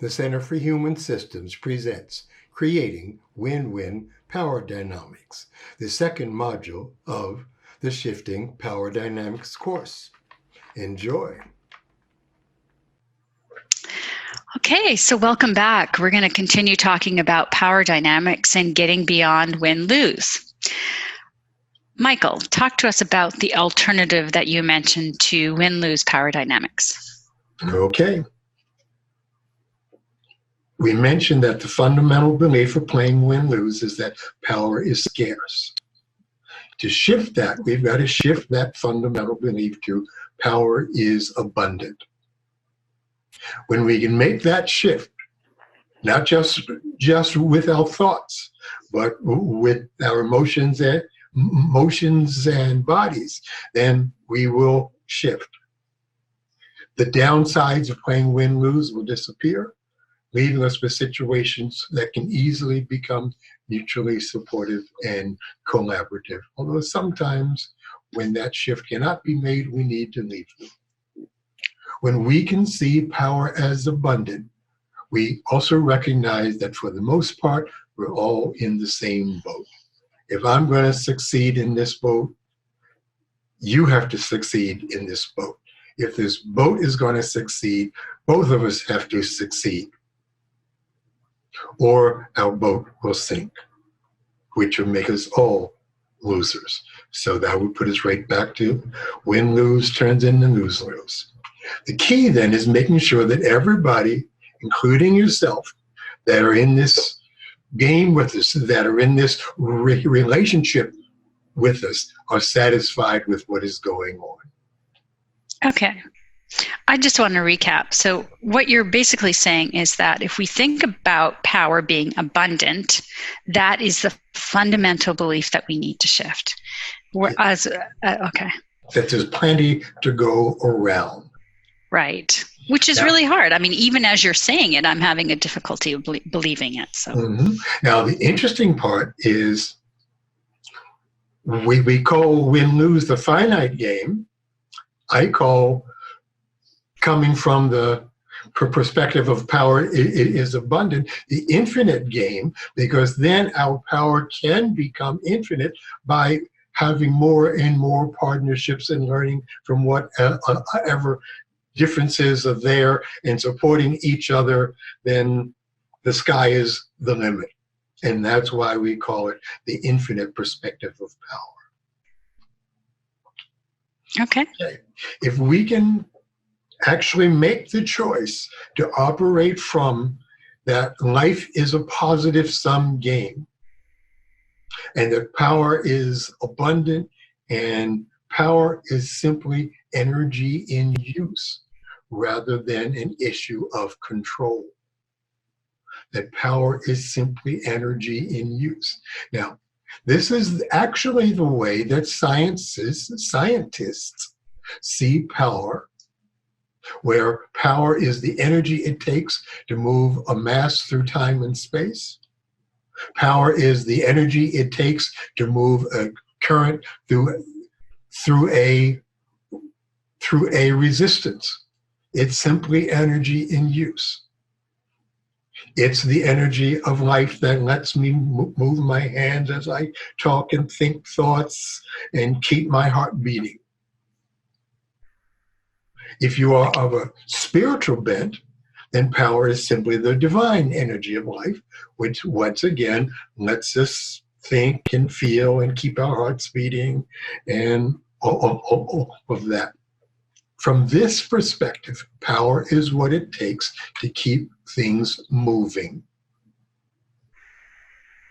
The Center for Human Systems presents Creating Win-Win Power Dynamics, the second module of the Shifting Power Dynamics course. Enjoy. Okay, so welcome back. We're going to continue talking about power dynamics and getting beyond win-lose. Michael, talk to us about the alternative that you mentioned to win-lose power dynamics. Okay. We mentioned that the fundamental belief of playing win-lose is that power is scarce. To shift that, we've got to shift that fundamental belief to power is abundant. When we can make that shift, not just with our thoughts, but with our emotions and bodies, then we will shift. The downsides of playing win-lose will disappear, leaving us with situations that can easily become mutually supportive and collaborative. Although sometimes when that shift cannot be made, we need to leave them. When we can see power as abundant, we also recognize that for the most part, we're all in the same boat. If I'm going to succeed in this boat, you have to succeed in this boat. If this boat is going to succeed, both of us have to succeed, or our boat will sink, which will make us all losers. So that would put us right back to win-lose turns into lose-lose. The key then is making sure that everybody, including yourself, that are in this game with us, that are in this relationship with us, are satisfied with what is going on. Okay. I just want to recap. So what you're basically saying is that if we think about power being abundant, that is the fundamental belief that we need to shift. Whereas, okay. That there's plenty to go around. Right. Which is really hard. I mean, even as you're saying it, I'm having a difficulty of believing it. So Now, the interesting part is we call win-lose the finite game. I call coming from the perspective of power is abundant, the infinite game, because then our power can become infinite by having more and more partnerships and learning from whatever differences are there and supporting each other. Then the sky is the limit. And that's why we call it the infinite perspective of power. Okay. If we can actually make the choice to operate from that life is a positive sum game, and that power is abundant, and power is simply energy in use rather than an issue of control. That power is simply energy in use. Now, this is actually the way that scientists see power, where power is the energy it takes to move a mass through time and space. Power is the energy it takes to move a current through a resistance. It's simply energy in use. It's the energy of life that lets me move my hands as I talk and think thoughts and keep my heart beating. If you are of a spiritual bent, then power is simply the divine energy of life, which once again lets us think and feel and keep our hearts beating and all of that. From this perspective, power is what it takes to keep things moving.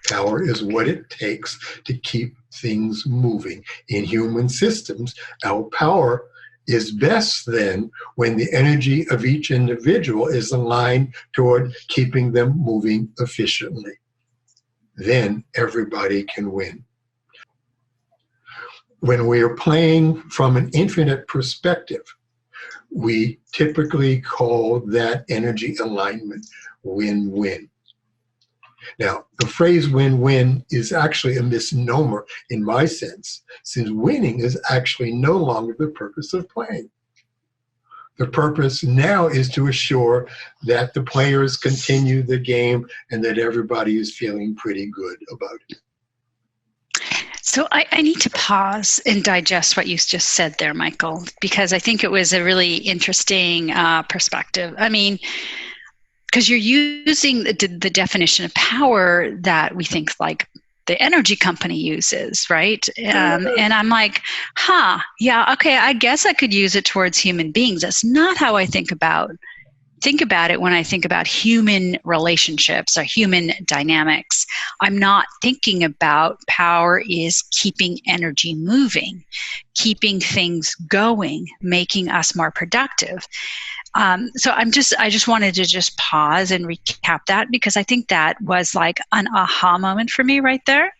Power is what it takes to keep things moving. In human systems, our power is best then when the energy of each individual is aligned toward keeping them moving efficiently. Then everybody can win. When we are playing from an infinite perspective, we typically call that energy alignment win-win. Now, the phrase win-win is actually a misnomer in my sense, since winning is actually no longer the purpose of playing. The purpose now is to assure that the players continue the game and that everybody is feeling pretty good about it. So I need to pause and digest what you just said there, Michael, because I think it was a really interesting perspective. I mean, because you're using the definition of power that we think like the energy company uses, right? And I'm like, yeah, okay, I guess I could use it towards human beings. That's not how I think about it when I think about human relationships or human dynamics. I'm not thinking about power is keeping energy moving, keeping things going, making us more productive. So I just wanted to just pause and recap that, because I think that was like an aha moment for me right there.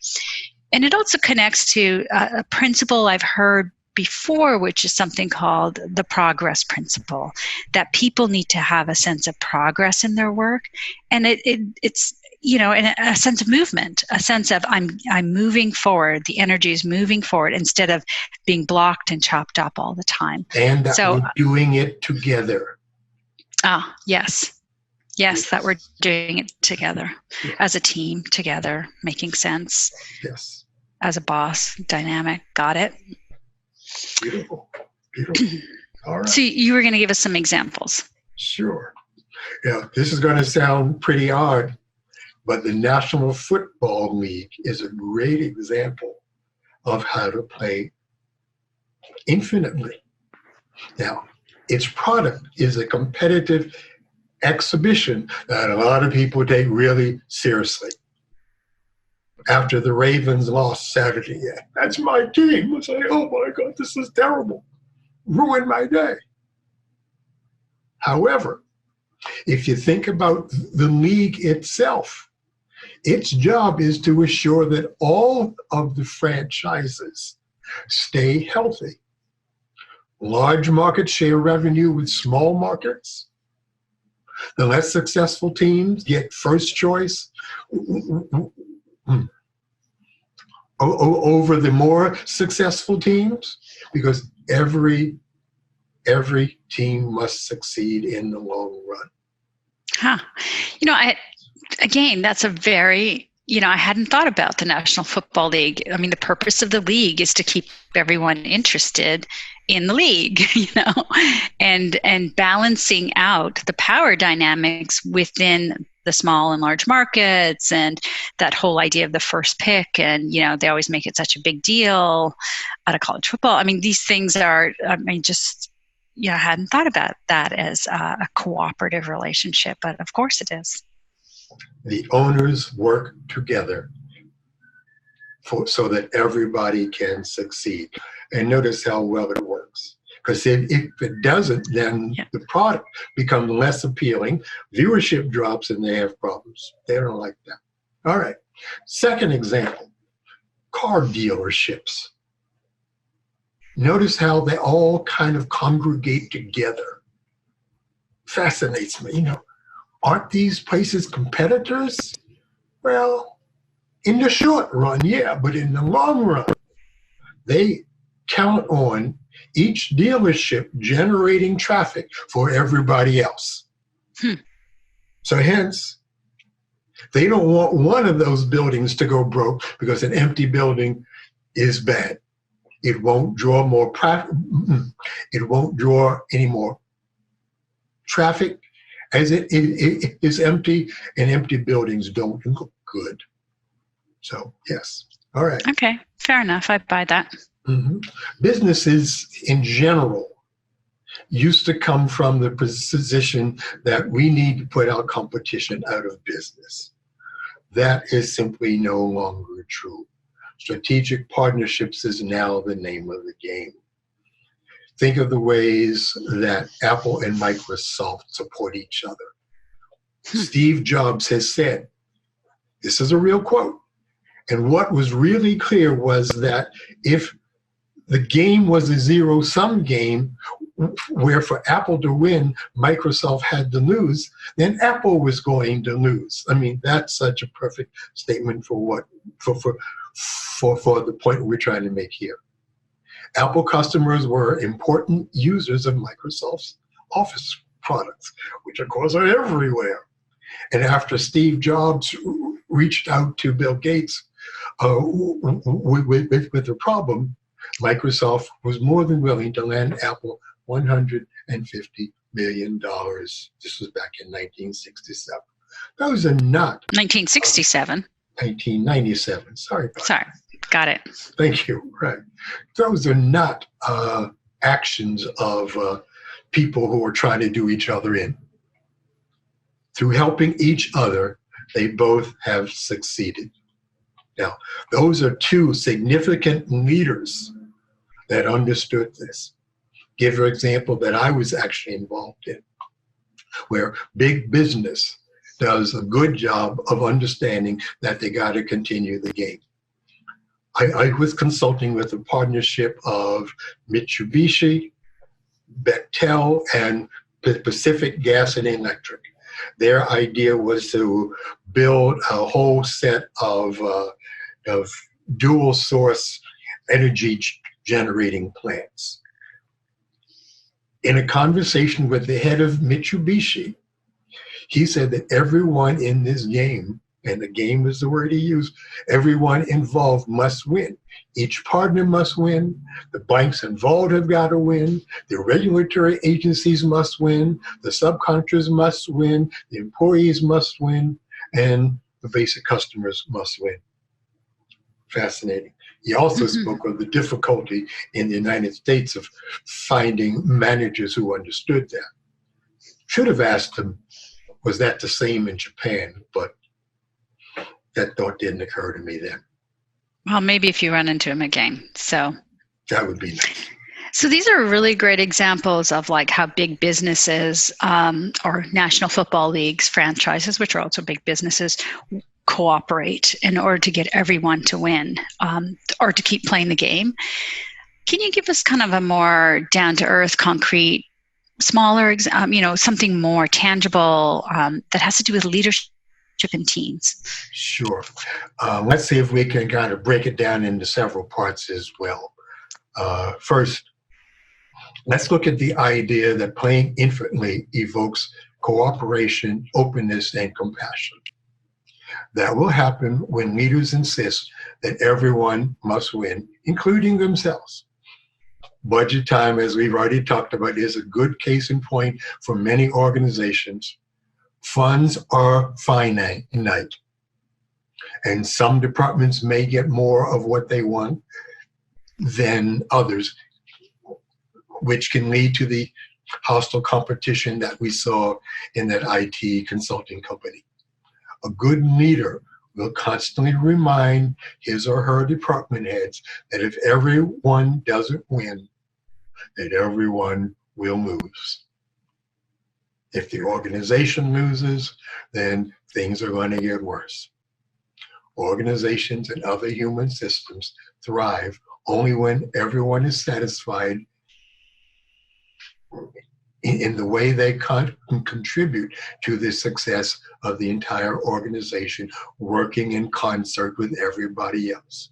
And it also connects to a principle I've heard before, which is something called the progress principle, that people need to have a sense of progress in their work. And it's, you know, and a sense of movement, a sense of I'm moving forward. The energy is moving forward instead of being blocked and chopped up all the time. And that we're doing it together. Yes, that we're doing it together, as a team, together, making sense. Yes. As a boss, dynamic. Got it. Beautiful. All right. So you were going to give us some examples. Sure. Yeah, this is going to sound pretty odd, but the National Football League is a great example of how to play infinitely. Now, its product is a competitive exhibition that a lot of people take really seriously. After the Ravens lost Saturday, that's my team. I say, oh my God, this is terrible. Ruined my day. However, if you think about the league itself, its job is to assure that all of the franchises stay healthy. Large market share revenue with small markets. The less successful teams get first choice over the more successful teams, because every team must succeed in the long run. You know, that's a very, I hadn't thought about the National Football League. I mean, the purpose of the league is to keep everyone interested in the league, and balancing out the power dynamics within the small and large markets, and that whole idea of the first pick. And, they always make it such a big deal out of college football. I mean, these things are, I hadn't thought about that as a cooperative relationship, but of course it is. The owners work together so that everybody can succeed. And notice how well it works. Because if it doesn't, then the product becomes less appealing, viewership drops, and they have problems. They don't like that. All right. Second example, car dealerships. Notice how they all kind of congregate together. Fascinates me. Aren't these places competitors? Well, in the short run, yeah, but in the long run, they count on each dealership generating traffic for everybody else. So hence, they don't want one of those buildings to go broke, because an empty building is bad. It won't draw more it won't draw any more traffic, as it is empty, and empty buildings don't look good. So yes. All right. Okay, fair enough. I buy that. Mm-hmm. Businesses in general used to come from the position that we need to put our competition out of business. That is simply no longer true. Strategic partnerships is now the name of the game. Think of the ways that Apple and Microsoft support each other. Steve Jobs has said, this is a real quote, and what was really clear was that if the game was a zero-sum game, where for Apple to win, Microsoft had to lose, then Apple was going to lose. I mean, that's such a perfect statement for the point we're trying to make here. Apple customers were important users of Microsoft's Office products, which of course are everywhere. And after Steve Jobs reached out to Bill Gates with the problem, Microsoft was more than willing to lend Apple $150 million. This was back in 1967. Those are not 1967. 1997. Sorry about Sorry, got it. Thank you. Right. Those are not actions of people who are trying to do each other in. Through helping each other, they both have succeeded. Now, those are two significant leaders that understood this. Give an example that I was actually involved in, where big business does a good job of understanding that they got to continue the game. I was consulting with a partnership of Mitsubishi, Bechtel, and Pacific Gas and Electric. Their idea was to build a whole set of dual source energy generating plants. In a conversation with the head of Mitsubishi, he said that everyone in this game, and the game is the word he used, everyone involved must win. Each partner must win. The banks involved have got to win. The regulatory agencies must win. The subcontractors must win. The employees must win. And the basic customers must win. Fascinating. He also spoke of the difficulty in the United States of finding managers who understood that. Should have asked him, was that the same in Japan? But that thought didn't occur to me then. Well, maybe if you run into him again. So that would be nice. So these are really great examples of like how big businesses or national football leagues, franchises, which are also big businesses, cooperate in order to get everyone to win or to keep playing the game. Can you give us kind of a more down-to-earth, concrete, smaller, something more tangible that has to do with leadership in teams? Sure. Let's see if we can kind of break it down into several parts as well. First, let's look at the idea that playing infinitely evokes cooperation, openness, and compassion. That will happen when leaders insist that everyone must win, including themselves. Budget time, as we've already talked about, is a good case in point for many organizations. Funds are finite, and some departments may get more of what they want than others, which can lead to the hostile competition that we saw in that IT consulting company. A good leader will constantly remind his or her department heads that if everyone doesn't win, that everyone will lose. If the organization loses, then things are going to get worse. Organizations and other human systems thrive only when everyone is satisfied in the way they can contribute to the success of the entire organization, working in concert with everybody else.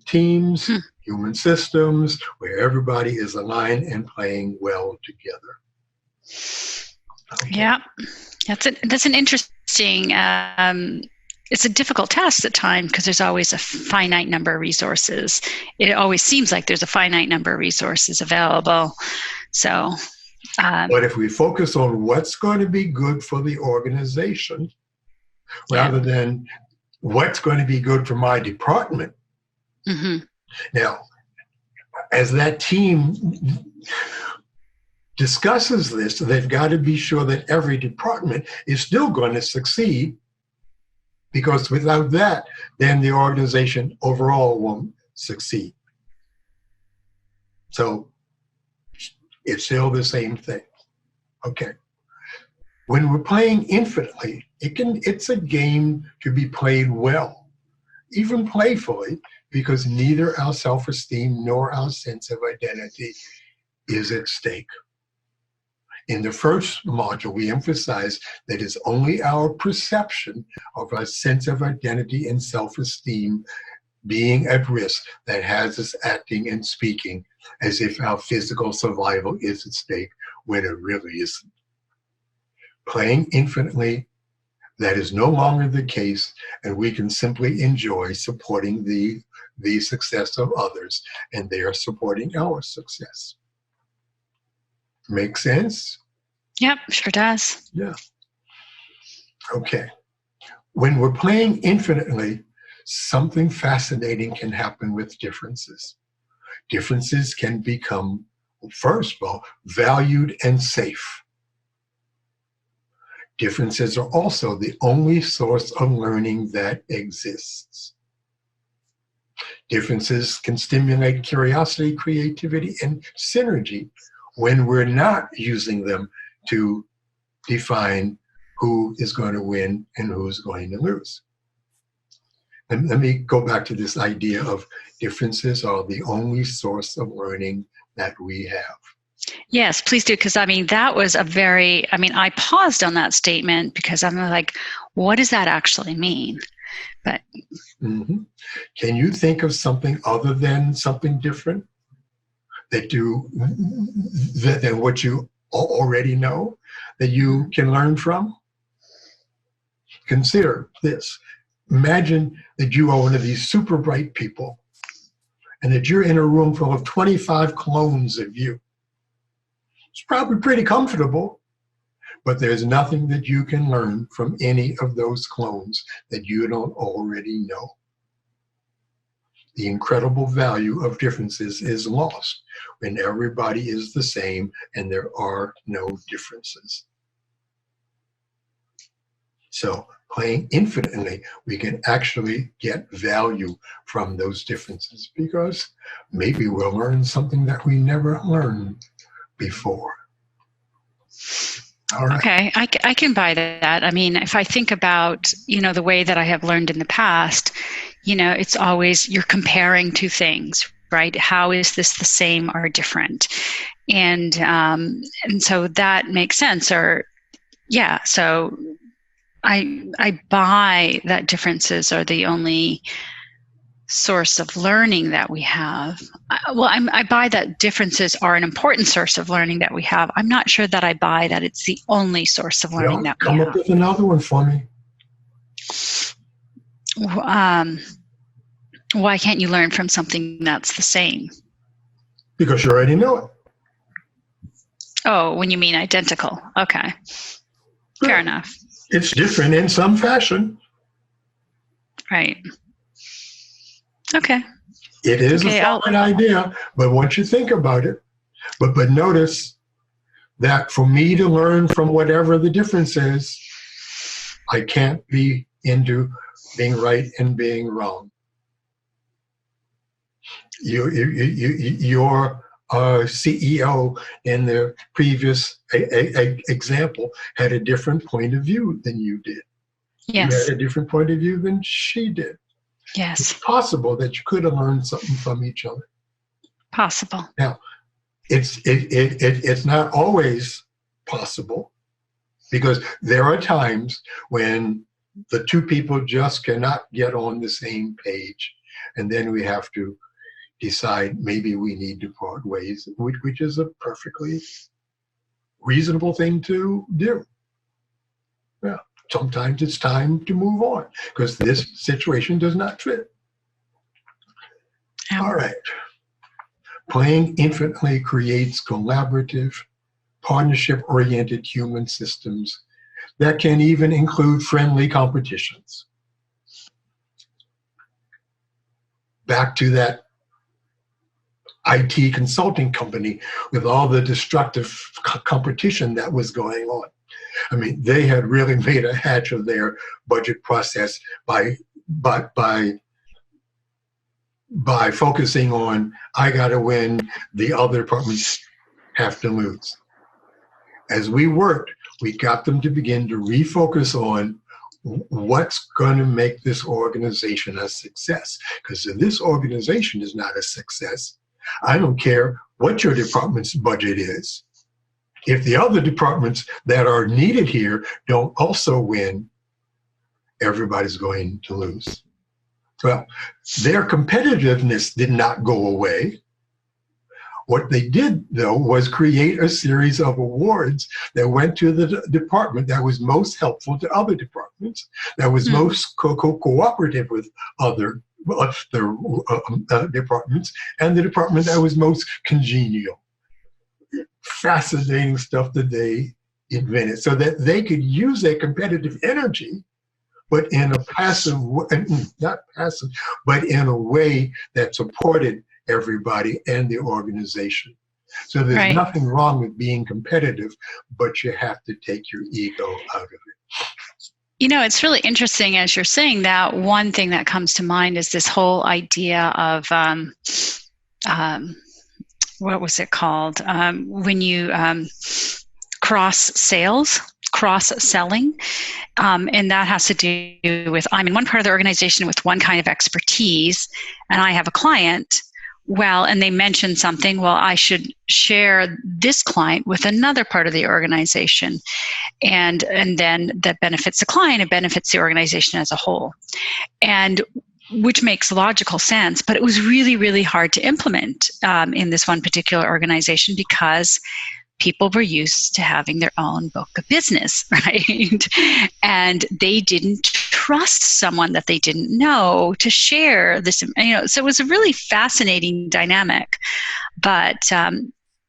Teams, human systems, where everybody is aligned and playing well together. Okay. Yeah, that's an interesting, it's a difficult task at times because there's always a finite number of resources. It always seems like there's a finite number of resources available. So, but if we focus on what's going to be good for the organization, rather than what's going to be good for my department. Now, as that team discusses this, they've got to be sure that every department is still going to succeed, because without that, then the organization overall won't succeed. So it's still the same thing. Okay. When we're playing infinitely, it's a game to be played well, even playfully, because neither our self-esteem nor our sense of identity is at stake. In the first module, we emphasized that it's only our perception of our sense of identity and self-esteem being at risk that has us acting and speaking as if our physical survival is at stake, when it really isn't. Playing infinitely, that is no longer the case, and we can simply enjoy supporting the success of others, and they are supporting our success. Make sense? Yep, sure does. Yeah. Okay. When we're playing infinitely, something fascinating can happen with differences. Differences can become, first of all, valued and safe. Differences are also the only source of learning that exists. Differences can stimulate curiosity, creativity, and synergy when we're not using them to define who is going to win and who's going to lose. And let me go back to this idea of differences are the only source of learning that we have. Yes, please do. Because that was I paused on that statement because I'm like, what does that actually mean? But Can you think of something other than something different than what you already know that you can learn from? Consider this. Imagine that you are one of these super bright people and that you're in a room full of 25 clones of you. It's probably pretty comfortable, but there's nothing that you can learn from any of those clones that you don't already know. The incredible value of differences is lost when everybody is the same and there are no differences. So playing infinitely, we can actually get value from those differences because maybe we'll learn something that we never learned before. All right. Okay, I can buy that. If I think about, the way that I have learned in the past, it's always you're comparing two things, right? How is this the same or different? And so that makes sense. Or, yeah, so I buy that differences are the only source of learning that we have. I buy that differences are an important source of learning that we have. I'm not sure that I buy that it's the only source of learning that we have. Come up with another one for me. Why can't you learn from something that's the same? Because you already know it. Oh, when you mean identical. Okay. Fair enough. It's different in some fashion. Right. Okay. It is a fine idea, but once you think about it, but notice that for me to learn from whatever the difference is, I can't be into being right and being wrong. Your CEO in the previous example had a different point of view than you did. Yes. You had a different point of view than she did. Yes. It's possible that you could have learned something from each other. Possible. Now, it's not always possible because there are times when the two people just cannot get on the same page, and then we have to decide maybe we need to part ways, which is a perfectly reasonable thing to do. Yeah. Sometimes it's time to move on because this situation does not fit. All right. Playing infinitely creates collaborative, partnership-oriented human systems that can even include friendly competitions. Back to that IT consulting company with all the destructive competition that was going on. They had really made a hatch of their budget process by focusing on, I got to win, the other departments have to lose. As we worked, we got them to begin to refocus on what's going to make this organization a success. Because if this organization is not a success, I don't care what your department's budget is. If the other departments that are needed here don't also win, everybody's going to lose. Well, their competitiveness did not go away. What they did, though, was create a series of awards that went to the department that was most helpful to other departments, that was most cooperative with other departments, and the department that was most congenial. Fascinating stuff that they invented so that they could use their competitive energy, but in a passive, not passive, but in a way that supported everybody and the organization. So there's nothing wrong with being competitive, but you have to take your ego out of it. You know, it's really interesting as you're saying that. One thing that comes to mind is this whole idea of what was it called? When you cross-selling, and that has to do with, I'm in one part of the organization with one kind of expertise, and I have a client. Well, and they mention something, well, I should share this client with another part of the organization. And then that benefits the client, it benefits the organization as a whole. And which makes logical sense, but it was really, really hard to implement in this one particular organization because people were used to having their own book of business, right? And they didn't trust someone that they didn't know to share this, so it was a really fascinating dynamic. But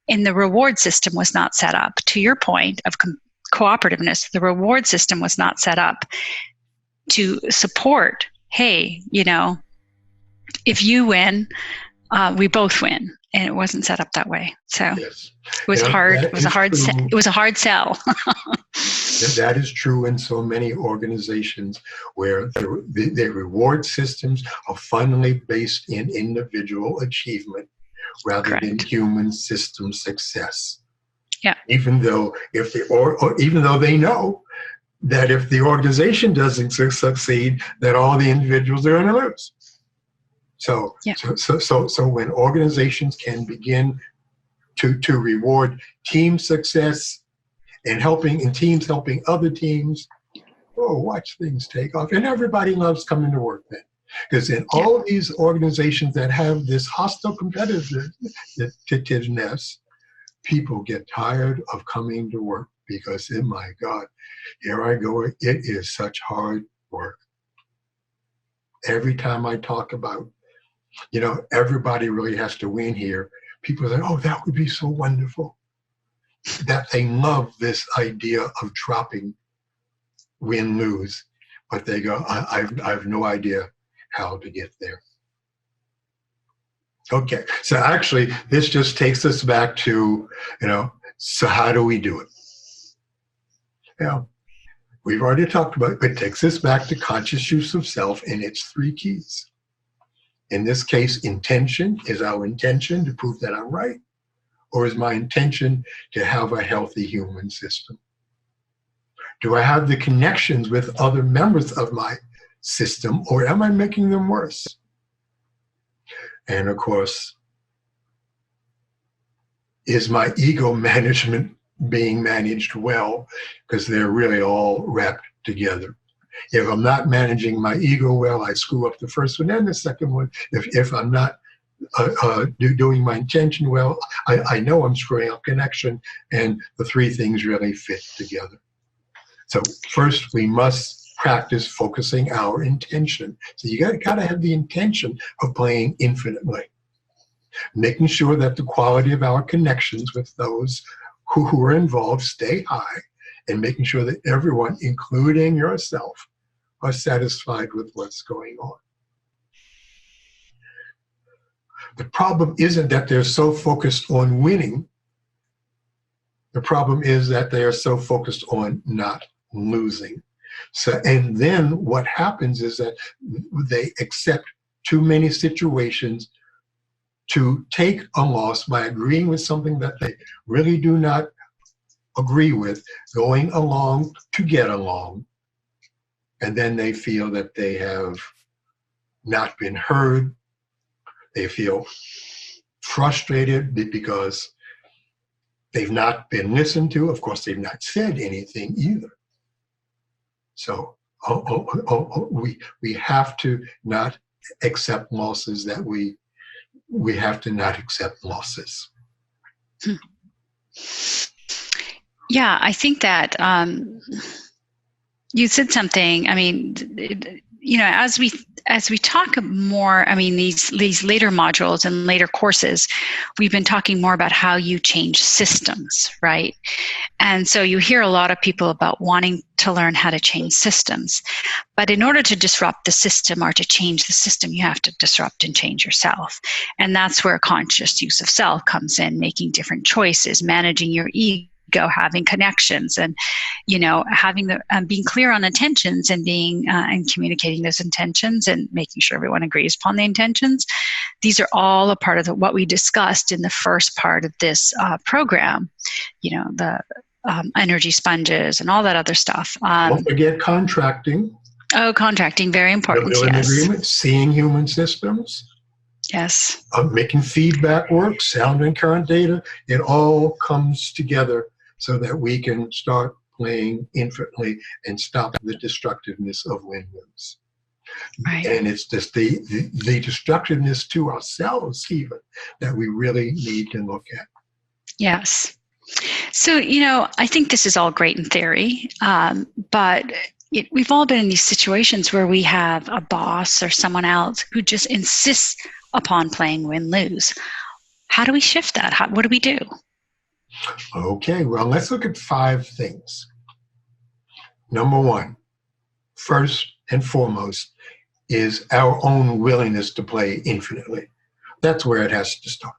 in the reward system was not set up. To your point of cooperativeness, the reward system was not set up to support, hey, if you win, we both win. And it wasn't set up that way. So yes. It was hard. It was a hard sell. That is true in so many organizations where their reward systems are fundamentally based in individual achievement rather than human system success. Yeah. Even though even though they know that if the organization doesn't succeed, that all the individuals are going to lose. So when organizations can begin to reward team success and teams helping other teams, watch things take off. And everybody loves coming to work then. Because in all of these organizations that have this hostile competitiveness, people get tired of coming to work because, oh my God, here I go. It is such hard work. Every time I talk about, everybody really has to win here, people say, oh, that would be so wonderful. That they love this idea of dropping win-lose, but they go, I have no idea how to get there. Okay, so actually, this just takes us back to, so how do we do it? We've already talked about it, but it takes us back to conscious use of self and its 3 keys. In this case, intention. Is our intention to prove that I'm right? Or is my intention to have a healthy human system? Do I have the connections with other members of my system, or am I making them worse? And of course, is my ego management being managed well? Because they're really all wrapped together. If I'm not managing my ego well, I screw up the first one and the second one. If I'm not doing my intention well, I know I'm screwing up connection, and the 3 things really fit together. So first, we must practice focusing our intention. So you got to have the intention of playing infinitely, making sure that the quality of our connections with those who are involved stay high, and making sure that everyone, including yourself, are satisfied with what's going on. The problem isn't that they're so focused on winning. The problem is that they are so focused on not losing. So, and then what happens is that they accept too many situations to take a loss by agreeing with something that they really do not agree with, going along to get along. And then they feel that they have not been heard. They feel frustrated because they've not been listened to. Of course, they've not said anything either. So we have to not accept losses we have to not accept losses. Yeah, I think that you said something. I mean, as we talk more, I mean, these later modules and later courses, we've been talking more about how you change systems, right? And so you hear a lot of people about wanting to learn how to change systems. But in order to disrupt the system or to change the system, you have to disrupt and change yourself. And that's where conscious use of self comes in, making different choices, managing your ego, having connections, and having being clear on intentions and being and communicating those intentions and making sure everyone agrees upon the intentions. These are all a part of what we discussed in the first part of this program. The energy sponges and all that other stuff. Don't forget contracting. Oh, contracting, very important. Building Yes. agreement, seeing human systems. Yes. Making feedback work, sound and current data. It all comes together so that we can start playing infinitely and stop the destructiveness of win-wins. Right. And it's just the destructiveness to ourselves even that we really need to look at. Yes. So, I think this is all great in theory, but we've all been in these situations where we have a boss or someone else who just insists upon playing win-lose. How do we shift that? What do we do? Okay, well, let's look at 5 things. Number 1, first and foremost, is our own willingness to play infinitely. That's where it has to start.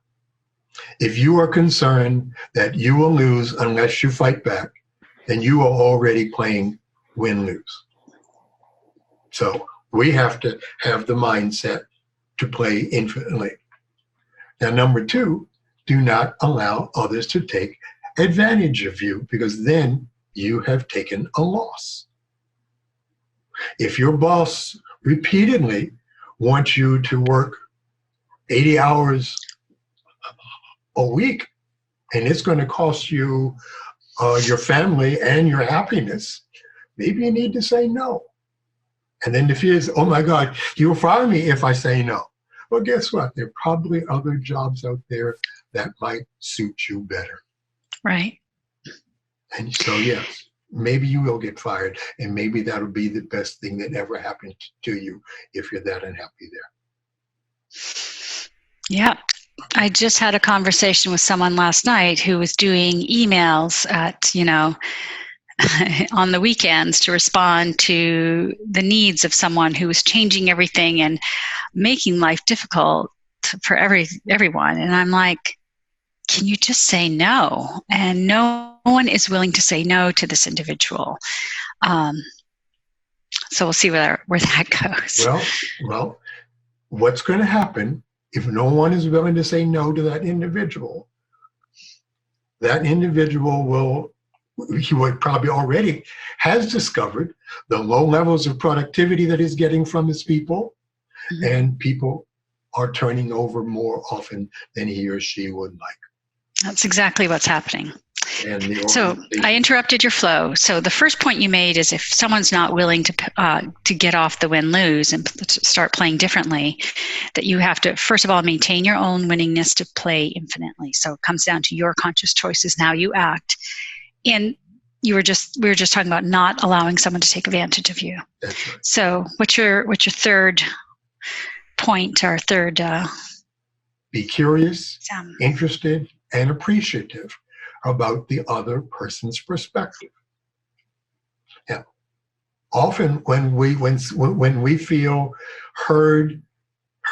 If you are concerned that you will lose unless you fight back, then you are already playing win-lose. So we have to have the mindset to play infinitely. Now, number 2, do not allow others to take advantage of you, because then you have taken a loss. If your boss repeatedly wants you to work 80 hours a week, and it's going to cost you your family and your happiness, maybe you need to say no. And then the fear is, oh my God, you'll fire me if I say no. Well, guess what? There are probably other jobs out there that might suit you better. Right. And so, yes, maybe you will get fired, and maybe that'll be the best thing that ever happened to you if you're that unhappy there. Yeah. I just had a conversation with someone last night who was doing emails at, on the weekends to respond to the needs of someone who was changing everything and making life difficult for everyone. And I'm like, can you just say no? And no one is willing to say no to this individual. So we'll see where that goes. Well, what's going to happen if no one is willing to say no to that individual? That individual he probably already has discovered the low levels of productivity that he's getting from his people, mm-hmm. and people are turning over more often than he or she would like. That's exactly what's happening. So I interrupted your flow. So the first point you made is if someone's not willing to get off the win-lose and start playing differently, that you have to, first of all, maintain your own willingness to play infinitely. So it comes down to your conscious choices, how you act. And we were just talking about not allowing someone to take advantage of you. That's right. So what's your third point, or third? Be curious, interested, and appreciative about the other person's perspective. Yeah. Often when we feel heard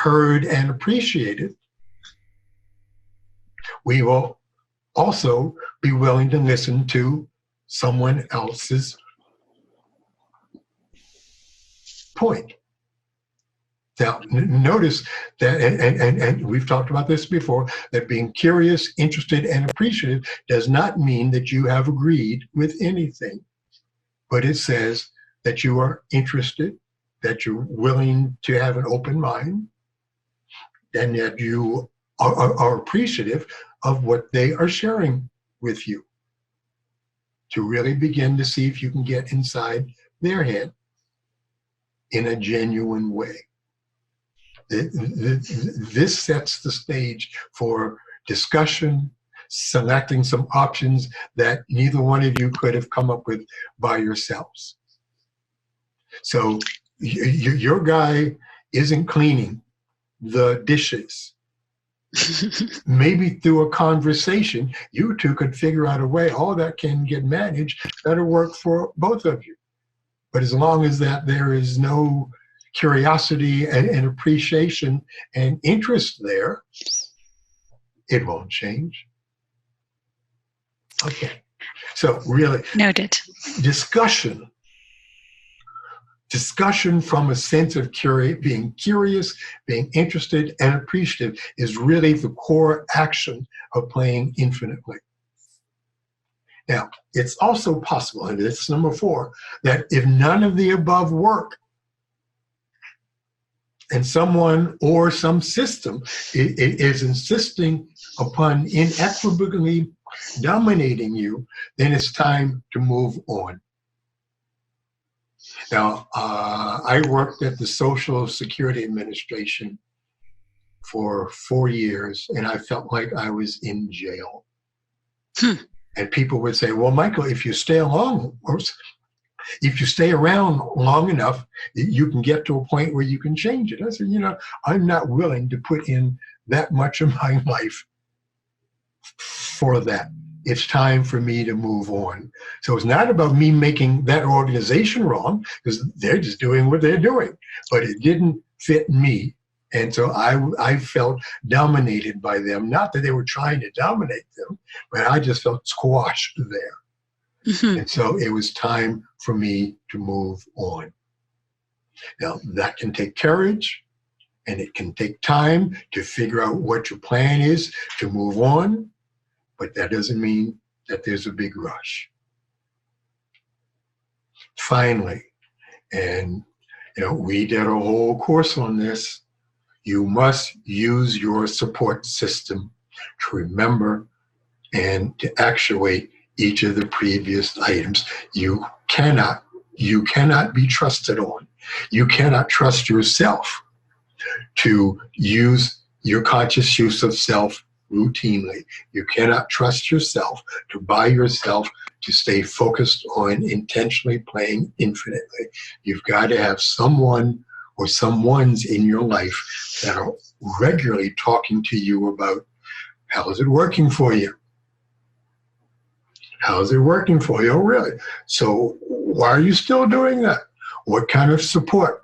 and appreciated, we will also be willing to listen to someone else's point. Now, notice that, and we've talked about this before, that being curious, interested, and appreciative does not mean that you have agreed with anything, but it says that you are interested, that you're willing to have an open mind, and that you are appreciative of what they are sharing with you, to really begin to see if you can get inside their head in a genuine way. This sets the stage for discussion, selecting some options that neither one of you could have come up with by yourselves. So your guy isn't cleaning the dishes. Maybe through a conversation, you two could figure out a way, all that can get managed, that'll work for both of you. But as long as that there is no curiosity and appreciation and interest there, it won't change. Okay. So really, noted. Discussion from a sense of being curious, being interested, and appreciative is really the core action of playing infinitely. Now, it's also possible, and it's number 4, that if none of the above work, and someone or some system is insisting upon inequitably dominating you, then it's time to move on. Now, I worked at the Social Security Administration for 4 years, and I felt like I was in jail. And people would say, well, Michael, if you stay around long enough, you can get to a point where you can change it. I said, I'm not willing to put in that much of my life for that. It's time for me to move on. So it's not about me making that organization wrong, because they're just doing what they're doing. But it didn't fit me. And so I felt dominated by them. Not that they were trying to dominate them, but I just felt squashed there. Mm-hmm. And so it was time for me to move on. Now, that can take courage, and it can take time to figure out what your plan is to move on, but that doesn't mean that there's a big rush. Finally, and we did a whole course on this, you must use your support system to remember and to actuate each of the previous items. You cannot be trusted on. You cannot trust yourself to use your conscious use of self routinely. You cannot trust yourself to by yourself to stay focused on intentionally playing infinitely. You've got to have someone or someones in your life that are regularly talking to you about, how is it working for you? How is it working for you? Oh, really? So why are you still doing that? What kind of support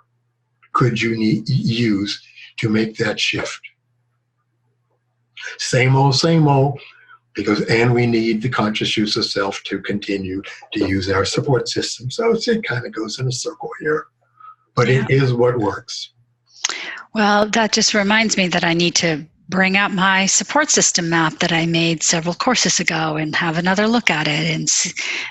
could you use to make that shift? Same old, because we need the conscious use of self to continue to use our support system. So it kind of goes in a circle here, but yeah. It is what works. Well, that just reminds me that I need to bring out my support system map that I made several courses ago and have another look at it and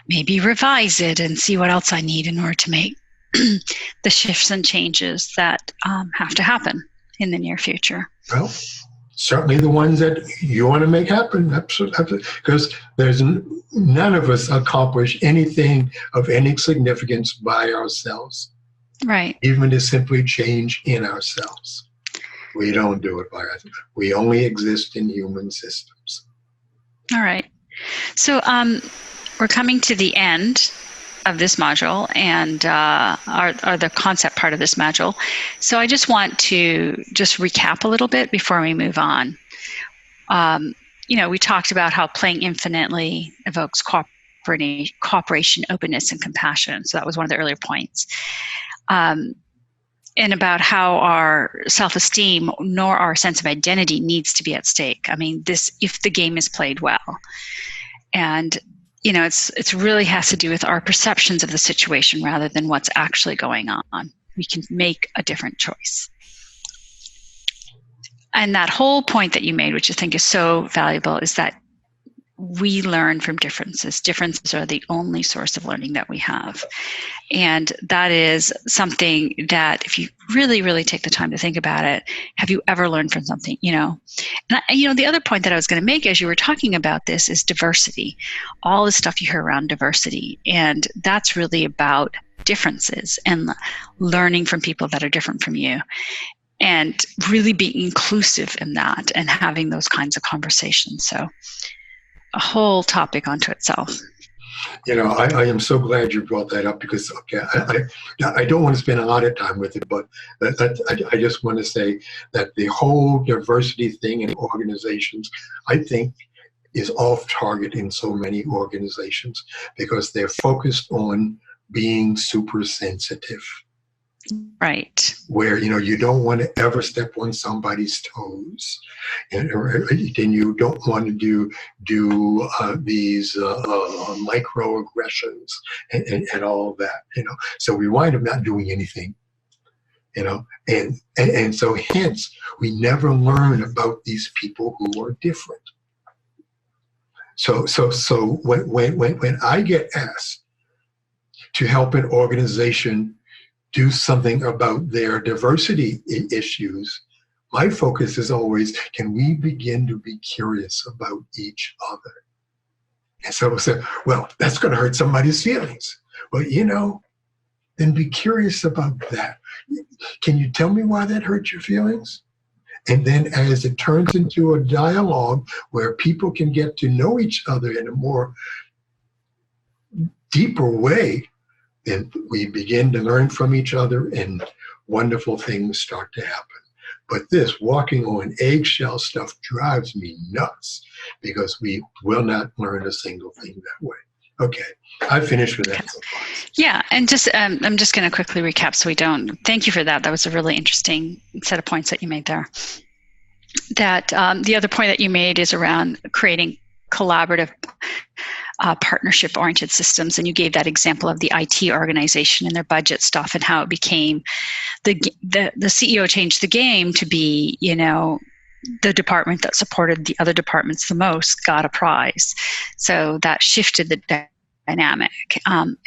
maybe revise it and see what else I need in order to make the shifts and changes that have to happen in the near future. Well, certainly the ones that you want to make happen, absolutely, because there's none of us accomplish anything of any significance by ourselves. Right. Even to simply change in ourselves. We don't do it by ourselves. We only exist in human systems. All right. So we're coming to the end of this module and are the concept part of this module. So I just want to just recap a little bit before we move on. We talked about how playing infinitely evokes cooperation, openness, and compassion. So that was one of the earlier points. And about how our self-esteem nor our sense of identity needs to be at stake. I mean, if the game is played well. And it's really has to do with our perceptions of the situation rather than what's actually going on. We can make a different choice. And that whole point that you made, which I think is so valuable, is that we learn from differences. Differences are the only source of learning that we have. And that is something that if you really, really take the time to think about it, have you ever learned from something, And the other point that I was going to make as you were talking about this is diversity. All the stuff you hear around diversity. And that's really about differences and learning from people that are different from you. And really being inclusive in that and having those kinds of conversations. So a whole topic unto itself. I am so glad you brought that up because, okay, I don't want to spend a lot of time with it, but I just want to say that the whole diversity thing in organizations, I think, is off target in so many organizations because they're focused on being super sensitive. Right. Where you don't want to ever step on somebody's toes, and then you don't want to do these microaggressions and all of that. So we wind up not doing anything. And so hence we never learn about these people who are different. So when I get asked to help an organization do something about their diversity issues, my focus is always, can we begin to be curious about each other? And so we'll say, well, that's going to hurt somebody's feelings. Well, then be curious about that. Can you tell me why that hurt your feelings? And then as it turns into a dialogue where people can get to know each other in a more deeper way, and we begin to learn from each other and wonderful things start to happen. But this walking on eggshell stuff drives me nuts because we will not learn a single thing that way. Okay, I've finished with that so far. Yeah, and just I'm just going to quickly recap so we don't. Thank you for that. That was a really interesting set of points that you made there. That the other point that you made is around creating collaborative partnership-oriented systems, and you gave that example of the IT organization and their budget stuff and how it became the CEO changed the game to be, the department that supported the other departments the most got a prize. So that shifted the dynamic. And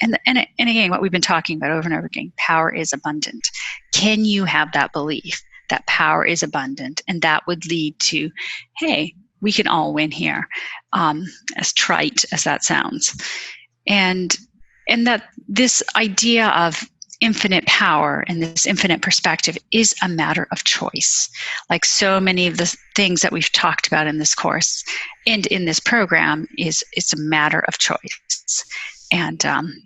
again, what we've been talking about over and over again, power is abundant. Can you have that belief that power is abundant? And that would lead to, hey, we can all win here, as trite as that sounds. And that this idea of infinite power and this infinite perspective is a matter of choice. Like so many of the things that we've talked about in this course and in this program it's a matter of choice. And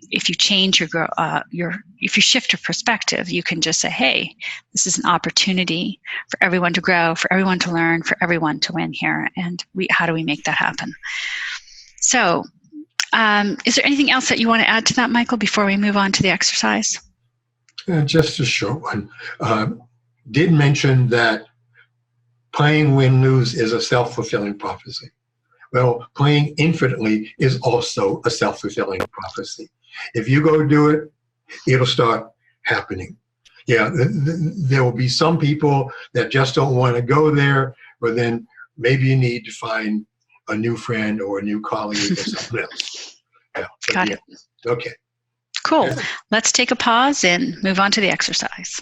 if you change if you shift your perspective, you can just say, hey, this is an opportunity for everyone to grow, for everyone to learn, for everyone to win here. And how do we make that happen? So is there anything else that you want to add to that, Michael, before we move on to the exercise? Just a short one. Did mention that playing win-lose is a self-fulfilling prophecy. Well, playing infinitely is also a self-fulfilling prophecy. If you go do it, it'll start happening. Yeah, there will be some people that just don't want to go there, but then maybe you need to find a new friend or a new colleague or something else. Yeah, Got it. Okay. Cool. Let's take a pause and move on to the exercise.